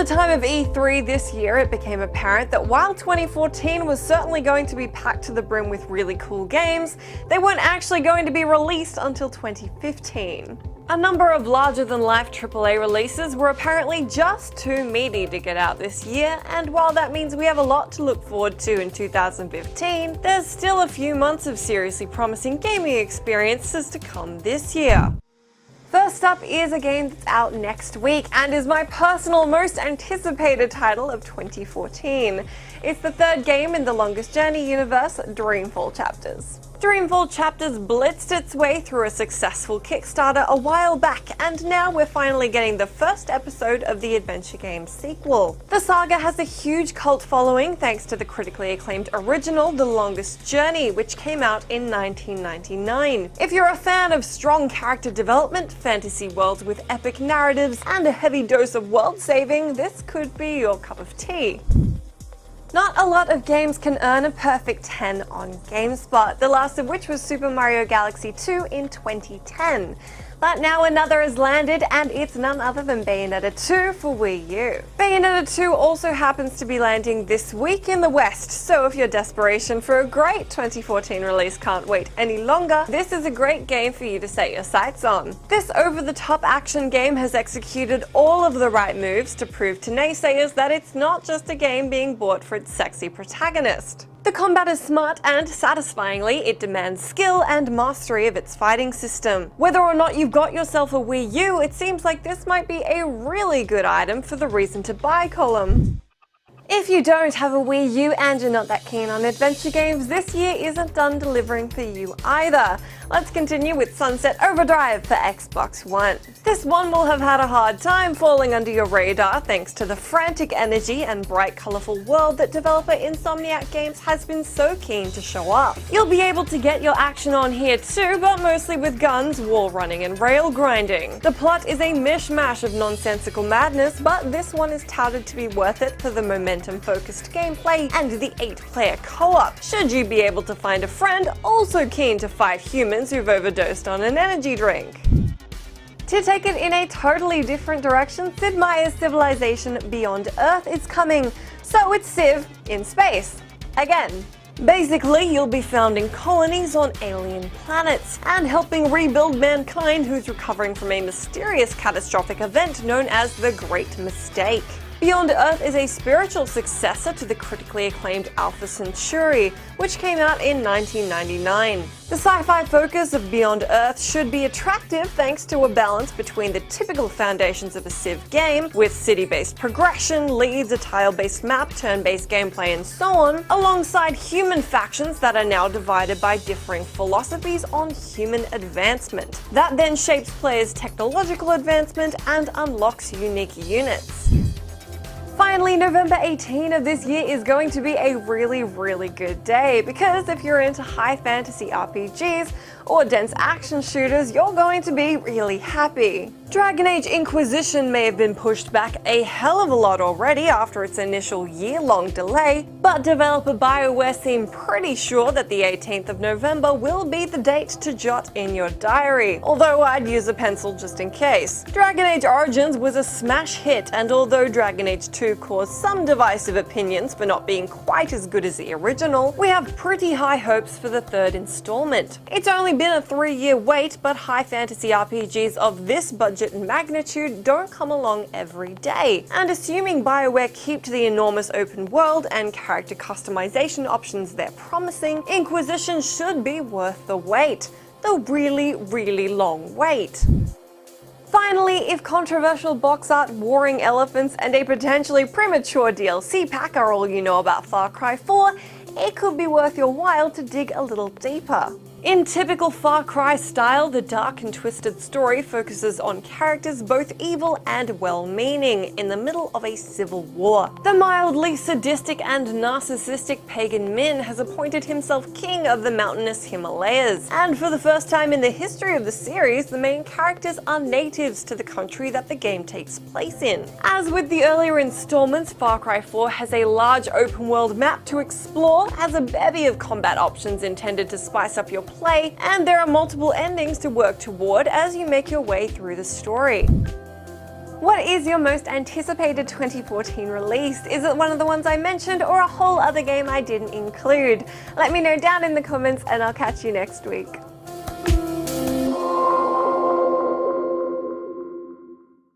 time of E3 this year, it became apparent that while 2014 was certainly going to be packed to the brim with really cool games, they weren't actually going to be released until 2015. A number of larger-than-life AAA releases were apparently just too meaty to get out this year, and while that means we have a lot to look forward to in 2015, there's still a few months of seriously promising gaming experiences to come this year. First up is a game that's out next week and is my personal most anticipated title of 2014. It's the third game in the Longest Journey universe, Dreamfall Chapters. Dreamfall Chapters blitzed its way through a successful Kickstarter a while back, and now we're finally getting the first episode of the adventure game's sequel. The saga has a huge cult following thanks to the critically acclaimed original The Longest Journey, which came out in 1999. If you're a fan of strong character development, fantasy worlds with epic narratives, and a heavy dose of world saving, this could be your cup of tea. Not a lot of games can earn a perfect 10 on GameSpot, the last of which was Super Mario Galaxy 2 in 2010. But now another has landed, and it's none other than Bayonetta 2 for Wii U. Bayonetta 2 also happens to be landing this week in the West, so if your desperation for a great 2014 release can't wait any longer, this is a great game for you to set your sights on. This over-the-top action game has executed all of the right moves to prove to naysayers that it's not just a game being bought for its sexy protagonist. The combat is smart, and satisfyingly, it demands skill and mastery of its fighting system. Whether or not you've got yourself a Wii U, it seems like this might be a really good item for the reason to buy column. If you don't have a Wii U and you're not that keen on adventure games, this year isn't done delivering for you either. Let's continue with Sunset Overdrive for Xbox One. This one will have had a hard time falling under your radar thanks to the frantic energy and bright, colourful world that developer Insomniac Games has been so keen to show off. You'll be able to get your action on here too, but mostly with guns, wall running, and rail grinding. The plot is a mishmash of nonsensical madness, but this one is touted to be worth it for the momentum-focused gameplay and the 8-player co-op, should you be able to find a friend also keen to fight humans who've overdosed on an energy drink. To take it in a totally different direction, Sid Meier's Civilization Beyond Earth is coming, so it's Civ in space. Again. Basically, you'll be founding colonies on alien planets and helping rebuild mankind who's recovering from a mysterious catastrophic event known as the Great Mistake. Beyond Earth is a spiritual successor to the critically acclaimed Alpha Centauri, which came out in 1999. The sci-fi focus of Beyond Earth should be attractive thanks to a balance between the typical foundations of a Civ game, with city-based progression, leads, a tile-based map, turn-based gameplay, and so on, alongside human factions that are now divided by differing philosophies on human advancement. That then shapes players' technological advancement and unlocks unique units. Finally, November 18 of this year is going to be a really good day, because if you're into high fantasy RPGs or dense action shooters, you're going to be really happy. Dragon Age Inquisition may have been pushed back a hell of a lot already after its initial year-long delay, but developer BioWare seem pretty sure that the 18th of November will be the date to jot in your diary, although I'd use a pencil just in case. Dragon Age Origins was a smash hit, and although Dragon Age 2 caused some divisive opinions for not being quite as good as the original, we have pretty high hopes for the third installment. It's only been a 3-year wait, but high fantasy RPGs of this budget and magnitude don't come along every day, and assuming BioWare keep to the enormous open world and character customization options they're promising, Inquisition should be worth the wait. The really long wait. Finally, if controversial box art, warring elephants, and a potentially premature DLC pack are all you know about Far Cry 4, it could be worth your while to dig a little deeper. In typical Far Cry style, the dark and twisted story focuses on characters both evil and well-meaning in the middle of a civil war. The mildly sadistic and narcissistic pagan Min has appointed himself king of the mountainous Himalayas, and for the first time in the history of the series, the main characters are natives to the country that the game takes place in. As with the earlier installments, Far Cry 4 has a large open-world map to explore, has a bevy of combat options intended to spice up your play, and there are multiple endings to work toward as you make your way through the story. What is your most anticipated 2014 release? Is it one of the ones I mentioned or a whole other game I didn't include? Let me know down in the comments and I'll catch you next week.